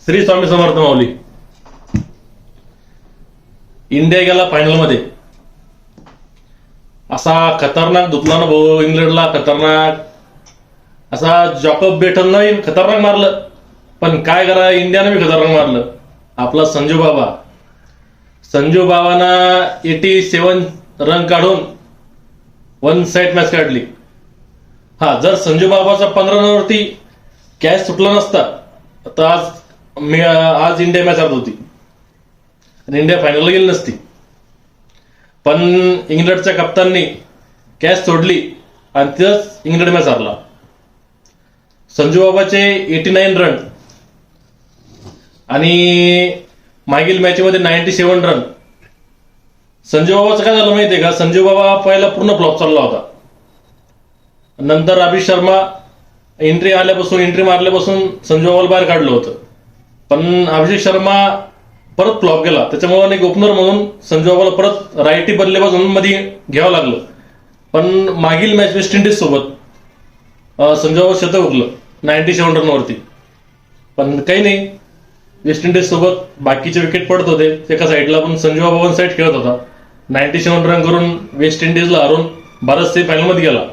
श्री स्वामी समर्थ माऊली. India गेला final मध्ये. असा खतरनाक धुतला ना भाऊ इंग्लंडला. खतरनाक असा जॉकब बेटन नाही खतरनाक मारलं. पण काय करा इंडियाने बी खतरनाक मारलं. आपला संजू बाबाना 87 रन काढून वन साइड मॅच काढली. हा, जर संजू बाबाचा 15 रनवरती कॅच सुटला नसता तर आज इंडिया मॅच हरत होती आणि इंडिया फायनलला गेली नसती. पण इंग्लंडच्या कप्ताननी कॅच सोडली आणि तिथंच इंग्लंड मॅच हरला. संजू बाबाचे 89 रन आणि मागील मॅच मध्ये 97 रन. संजू बाबाचं काय झालं माहितीये का? संजू बाबा पहिला पूर्ण फ्लॉप चालला होता. नंतर अभिषेक शर्मा एंट्री मारल्यापासून संजू बाबाला बाहेर काढलं होतं. पण अभिषेक शर्मा परत फ्लॉप गेला. त्याच्यामुळे एक ओपनर म्हणून संजू बाबाला परत राईटी बदलेपासून मध्ये घ्यावं लागलं. पण मागील मॅच वेस्ट इंडिज सोबत संजू बाबा शतक हुकलं 97 रनवरती. पण काही नाही, वेस्ट इंडिज सोबत बाकीचे विकेट पडत होते एका साईडला, पण संजू बाबा वन साईड खेळत होता. 97 रन करून वेस्ट इंडिजला हरून भारत सेमीफायनलमध्ये गेला.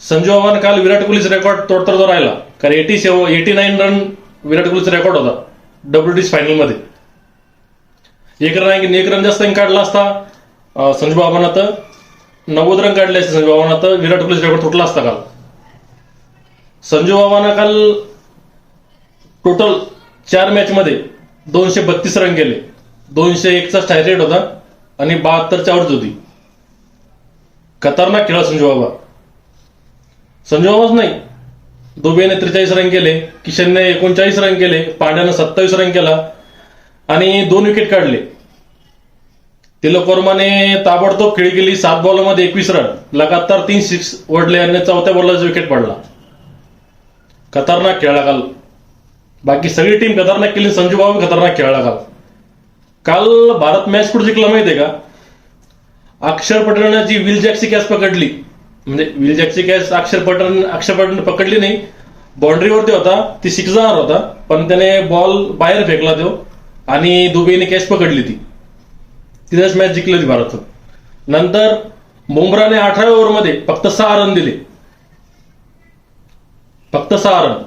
संजू बाबाने काल विराट कोहलीचा रेकॉर्ड तोडतर राहिला. कारण 89 रन विराट कोहलीचा रेकॉर्ड होता WTC फायनलमध्ये. एक रन जास्त काढला असता संजू बाबांना तर 90 रन काढले असते संजू बाबांना तर विराट कोहलीचा रेकॉर्ड तुटला असता काल. संजू बाबांना काल टोटल 4 मॅच मध्ये 232 रन केले. 201चा स्ट्राईक रेट होता आणि 72ची आउट होती. खतरनाक खेळा संजू बाबा. संजू बाबाच नाही, दुबेने 43 रन केले, किशनने 39 रन केले, पांड्यानं 27 रन केला आणि 2 विकेट काढले. तिलक वर्माने ताबडतोब खेळी केली. 7 बॉलमध्ये 21 रन, लगातार 3 सिक्स ओढले आणि 4थ्या बॉलला विकेट पडला. खतरनाक खेळला काल. बाकी सगळी टीम खतरनाक केली, संजू बाबा खतरनाक खेळला काल. काल भारत मॅच कुठे जिंकला माहितीये का? अक्षर पटेलने जी विल जॅकची कॅच पकडली, म्हणजे विल जॅकची कॅच अक्षर पटेलने पकडली नाही, बाउंड्रीवरती होता, ती 6 जाणार होता, पण त्याने बॉल बाहेर फेकला तो आणि दुबेने कॅच पकडली. तिथेच मॅच जिंकली होती भारत. नंतर बुमराने 18व्या ओव्हरमध्ये फक्त 6 रन दिले. फक्त 6 रन.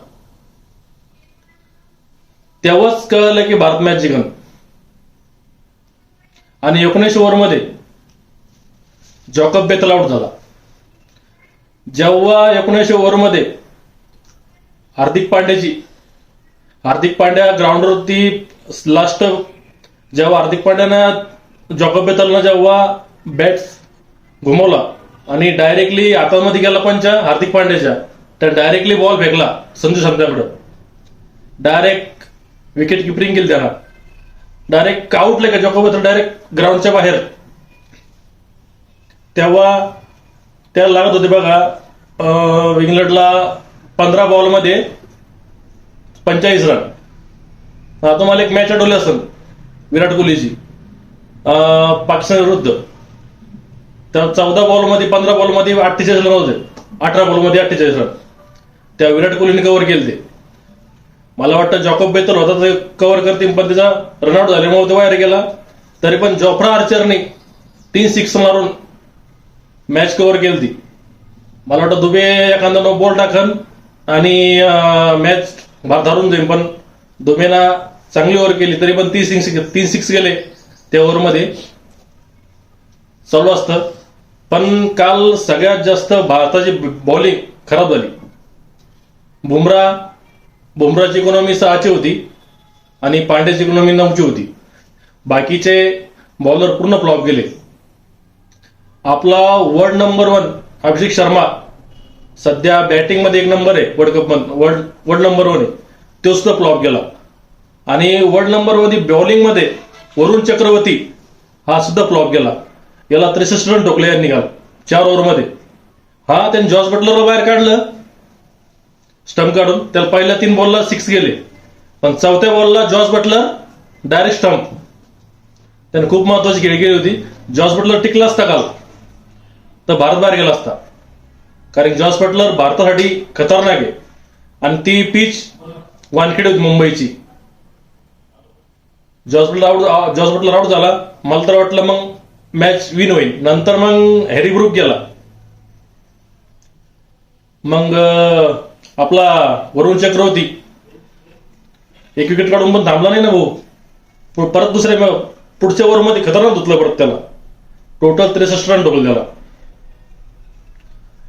तेव्हाच कळलं की भारत मॅच जिंकन. आणि 19 ओव्हरमध्ये जॉकब बेतल आउट झाला. जेव्हा 19 ओव्हरमध्ये हार्दिक पांड्या ग्राउंडवरती लास्ट, जेव्हा हार्दिक पांड्यानं जॉकब बेतलनं जेव्हा बॅट्स घुमवला आणि डायरेक्टली हातामध्ये गेला पंचा हार्दिक पांड्याच्या, तर डायरेक्टली बॉल फेकला संजू सॅमसनकडे. डायरेक्ट विकेट किपरिंग केली त्याला. डायरेक्ट आउट का जॉकब बेतल डायरेक्ट ग्राउंडच्या बाहेर. तेव्हा त्याला लागत होते बघा इंग्लंडला 15 बॉलमध्ये 45 रन. तुम्हाला एक मॅच आठवली असेल विराट कोहलीची पाकिस्तान विरुद्ध. त्या 14 बॉलमध्ये 15 बॉलमध्ये 48 रन होते. 18 बॉलमध्ये 48 रन त्या विराट कोहलीने कव्हर केले. ते मला वाटतं जॉकब बेतल होता ते कव्हर करतील, पण त्याचा रनआउट झाल्यामुळे तो बाहेर गेला. तरी पण जोफ्रा आर्चरने 3 सिक्स मारून मॅच कव्हर केली. मला वाटतं दुबे एखादा नो बॉल टाकन आणि मॅच भारत हारून जाईल, पण दुबेना चांगली ओव्हर केली. तरी पण 3 सिक्स गेले त्या ओव्हरमध्ये, चालू असतं. पण काल सगळ्यात जास्त भारताची बॉलिंग खराब झाली. बुमराची इकॉनॉमी 6ची होती आणि पांड्याची इकॉनॉमी 9ची होती. बाकीचे बॉलर पूर्ण फ्लॉप गेले. आपला वर्ल्ड नंबर 1 अभिषेक शर्मा सध्या बॅटिंग मध्ये 1 नंबर आहे वर्ल्ड कप मध्ये, वर्ल्ड नंबर 1 आहे, तो सुद्धा फ्लॉप गेला. आणि वर्ल्ड नंबर 1 बॉलिंग मध्ये वरुण चक्रवर्ती हा सुद्धा फ्लॉप गेला. याला 63 रन ठोकले यांनी काल 4 ओव्हरमध्ये. हा, त्यांनी जॉस बटलरला बाहेर काढलं स्टंप काढून. त्याला पहिल्या 3 बॉलला 6 गेले, पण 4थ्या बॉलला जॉस बटलर डायरेक्ट स्टंप. त्याने खूप महत्वाची खेळी केली होती. जॉस बटलर टिकला असता काल तर भारत बाहेर गेला असता. कारण जॉस बटलर भारतासाठी खतरनाक आहे आणि ती पिच वानखेडे होती मुंबईची. जॉस बटलर आउट झाला. मला तर वाटलं मग मॅच विन होईल. नंतर मग हॅरी ब्रूक गेला. मग आपला वरुण चक्रवर्ती एक विकेट काढून पण थांबला नाही ना भाऊ. परत पुढच्या ओव्हरमध्ये खतरनाक धुतलं परत त्याला. टोटल 63 रन ठोकले त्याला.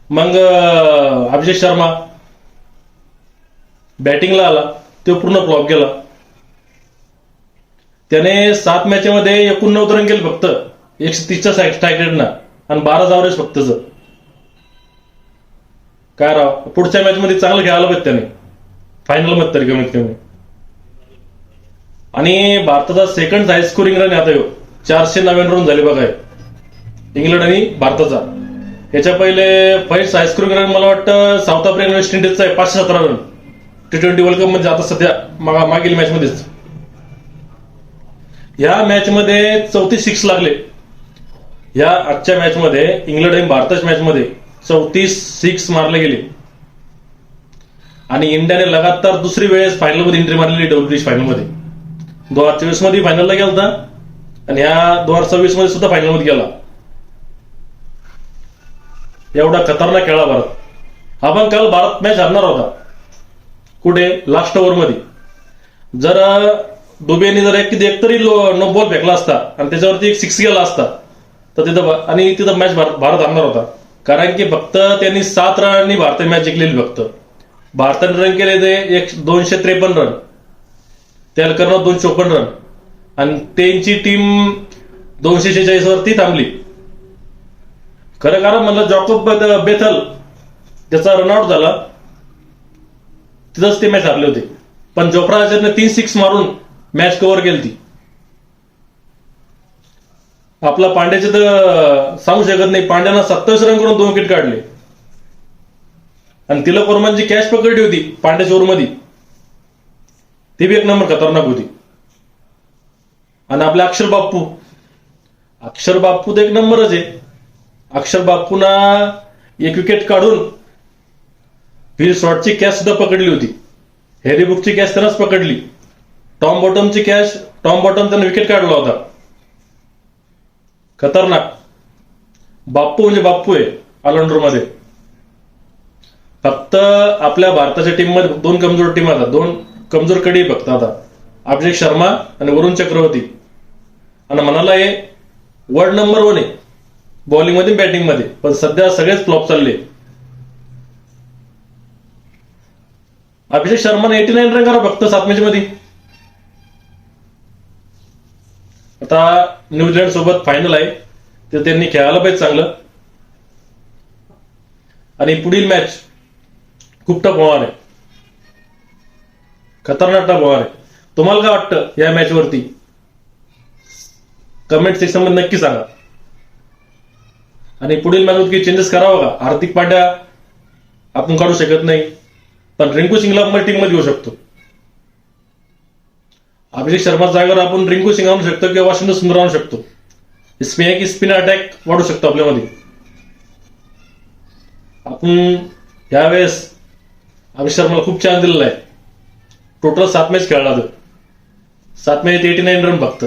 मग अभिषेक शर्मा बॅटिंगला आला, तो पूर्ण फ्लॉप गेला. त्याने 7 मॅचमध्ये 89 रन केले फक्त 130च्या स्ट्राईक रेटनं आणि 12 ॲव्हरेज फक्त. काय राव, पुढच्या मॅच मध्ये चांगलं खेळायला पाहिजे त्याने, फायनल मध्ये तरी कमीत कमी. आणि भारताचा सेकंड हाय स्कोरिंग रन आता 499 रन झाले बघा इंग्लंड आणि भारताचा. याच्या पहिले फर्स्ट हाय स्कोरिंग रन मला वाटतं साऊथ आफ्रिका वेस्ट इंडिजचा आहे 517 रन T20 वर्ल्ड कप मध्ये आता सध्या मागील मॅच मध्येच. या मॅच मध्ये 34 सिक्स लागले. या आजच्या मॅच मध्ये इंग्लंड आणि भारताच्या मॅच मध्ये 34 सिक्स मारले गेले. आणि इंडियाने लगातार दुसरी वेळेस फायनल मध्ये एंट्री मारलेली WTC फायनल मध्ये. 2024 मध्ये फायनलला गेला होता आणि ह्या 2026 मध्ये सुद्धा फायनल मध्ये गेला. एवढा खतरनाक खेळला भारत. आपण काल भारत मॅच हरणार होता. कुठे? लास्ट ओव्हर मध्ये. जर दुबेने जर एकतरी नो बॉल फेकला असता आणि त्याच्यावरती एक सिक्स गेला असता तर तिथं मॅच भारत हरणार होता. कारण की फक्त त्यांनी 7 रनांनी भारताने मॅच जिंकलेली. फक्त भारताने रन केले ते 253 रन, त्याला करणं 254 रन आणि त्यांची टीम 246 वरती थांबली. खरं कारण म्हणलं जॉकोब बेथल त्याचा रनआउट झाला, तिथंच ते मॅच हरले होते. पण जोफ्रा आर्चरने 3 सिक्स मारून मॅच कव्हर केली ती. आपला पांड्याचे तर सांगू शकत नाही. पांड्यानं 27 रन करून 2 विकेट काढले आणि तिलक वर्मांची कॅच पकडली होती पांड्याच्या ओव्हरमध्ये, ती बी एक नंबर खतरनाक होती. आणि आपले अक्षर बाप्पू तर एक नंबरच आहे. अक्षर बाप्पूना 1 विकेट काढून फिल शॉटची कॅच सुद्धा पकडली होती. हॅरी ब्रूकची कॅच त्यानंच पकडली. टॉम बॉटमची कॅच त्यानं विकेट काढला होता. खतरनाक बाप्पू म्हणजे बाप्पू आहे ऑलराऊंडर मध्ये. फक्त आपल्या भारताच्या टीम मध्ये 2 कमजोर टीम आता, 2 कमजोर कडी फक्त आता, अभिषेक शर्मा आणि वरुण चक्रवर्ती. आणि म्हणाला हे वर्ल्ड नंबर 1 आहे बॉलिंग मध्ये बॅटिंग मध्ये. पण सध्या सगळेच फ्लॉप चालले. अभिषेक शर्माने 89 रन करा फक्त 7 मॅच मध्ये. आता न्यूझीलंड सोबत फायनल आहे, तर त्यांनी खेळायला पाहिजे चांगलं. आणि पुढील मॅच खूप टफ होणार आहे, खतरनाक टफ होणार आहे. तुम्हाला काय वाटतं या मॅच वरती? कमेंट सेक्शन मध्ये नक्की सांगा. आणि पुढील मॅच मध्ये चेंजेस करावा का? हार्दिक पांड्या आपण काढू शकत नाही, पण रिंकू सिंगला आपण टीम मध्ये घेऊ शकतो. अभिषेक शर्मा जागेवर आपण रिंकू सिंग आणू शकतो किंवा वाशिंग्टन सुंदर आणू शकतो. स्पिन अटॅक वाढू शकतो आपल्यामध्ये. आपण यावेळेस अभिषेक शर्माला खूप चान्स दिलेला आहे. टोटल 7 मॅच खेळला तो. 7 मॅच 89 रन फक्त.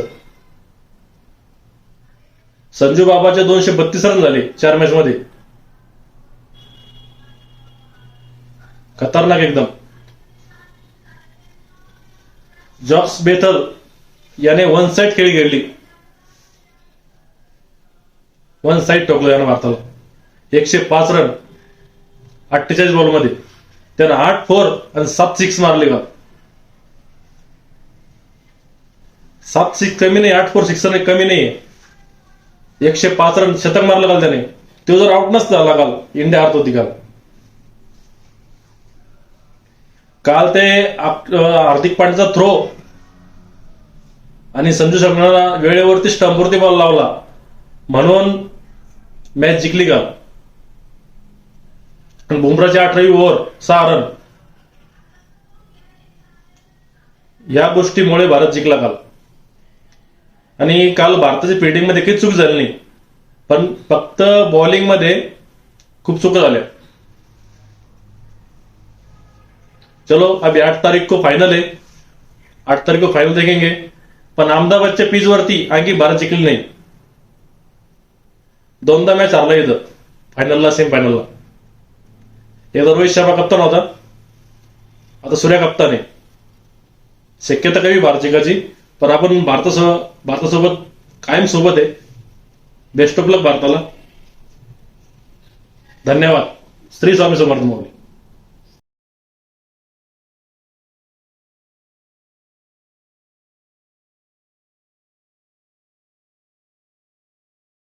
संजू बाबाचे 232 रन झाले 4 मॅच मध्ये. खतरनाक एकदम. जॉस बेथल याने 1 साइड खेळी खेळली. 1 साइड ठोकलं यानं भारताला. 105 रन 48 बॉल मध्ये. त्यानं 8 4 आणि 7 सिक्स मारले का. 7 सिक्स कमी नाही, 8 4 6 कमी नाही. 105 रन शतक मारलं काल त्याने. तो जर आउट नसता झाला काल, इंडिया हारत होती काल. काल ते हार्दिक पांड्याचा थ्रो आणि संजू शर्माला वेळेवरती स्टंपवरती बॉल लावला म्हणून मॅच जिंकली काल. आणि बुमराची 18वी ओव्हर 6 रन. या गोष्टीमुळे भारत जिंकला काल. आणि काल भारताच्या फिल्डिंग मध्ये काही चूक झाली नाही, पण फक्त बॉलिंग मध्ये खूप चुका झाल्या. चलो अभी 8 तारीख को फाइनल है. 8 तारीख को फाइनल देखेंगे. पण अहमदाबादच्या पिच वरती आणखी भारत जिंकली नाही. 2दा मॅच हरला इथं, फायनलला सेमीफायनलला. एकदा रोहित शर्मा कप्तान होता, आता सूर्या कप्तान आहे. शक्यता कमी भारत जिंकायची, पण आपण भारतासोबत कायम सोबत आहे. बेस्ट ऑफ लक भारताला. धन्यवाद. श्री स्वामी समर्थ माऊली.